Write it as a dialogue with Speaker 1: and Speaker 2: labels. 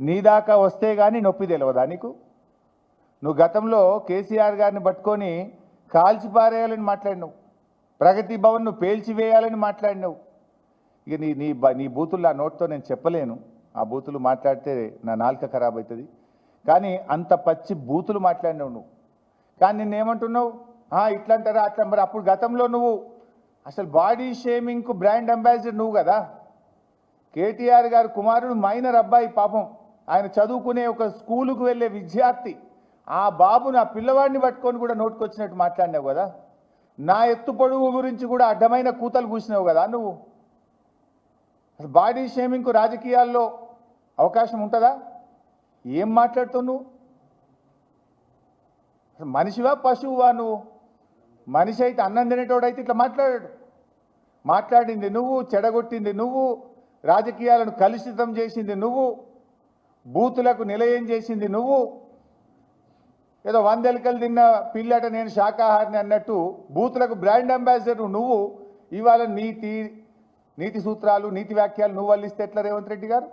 Speaker 1: నీ దాకా వస్తే కానీ నొప్పి తెలియదా నీకు? నువ్వు గతంలో కేసీఆర్ గారిని పట్టుకొని కాల్చిపారేయాలని మాట్లాడినావు, ప్రగతి భవన్ను పేల్చివేయాలని మాట్లాడినావు. ఇక నీ నీ నీ బూతులు ఆ నోట్తో నేను చెప్పలేను, ఆ బూతులు మాట్లాడితే నా నాలుక ఖరాబ్ అవుతుంది. కానీ అంత పచ్చి బూతులు మాట్లాడినావు నువ్వు. కానీ నిన్నేమంటున్నావు, ఇట్లా అంటారా అట్లా. మరి అప్పుడు గతంలో నువ్వు అసలు బాడీ షేమింగ్కు బ్రాండ్ అంబాసిడర్ నువ్వు కదా. కేటీఆర్ గారు కుమారుడు మైనర్ అబ్బాయి, పాపం ఆయన చదువుకునే ఒక స్కూలుకు వెళ్ళే విద్యార్థి, ఆ బాబును ఆ పిల్లవాడిని పట్టుకొని కూడా నోటుకొచ్చినట్టు మాట్లాడినావు కదా. నా ఎత్తు పొడుగు గురించి కూడా అడ్డమైన కూతలు కూసినావు కదా నువ్వు. అసలు బాడీ షేమింగ్కు రాజకీయాల్లో అవకాశం ఉంటుందా? ఏం మాట్లాడుతావు నువ్వు? అసలు మనిషివా పశువువా నువ్వు? మనిషి అయితే అన్నం తినేటోడైతే ఇట్లా మాట్లాడింది నువ్వు, చెడగొట్టింది నువ్వు, రాజకీయాలను కలుషితం చేసింది నువ్వు, బూతులకు నిలయం చేసింది నువ్వు. ఏదో 100 ఎలుకలు తిన్న పిల్లట నేను శాకాహారిని అన్నట్టు బూతులకు బ్రాండ్ అంబాసిడర్ నువ్వు. ఇవాళ నీతి సూత్రాలు, నీతి వ్యాఖ్యలు నువ్వు వల్లిస్తే ఎట్లా రేవంత్ రెడ్డి గారు?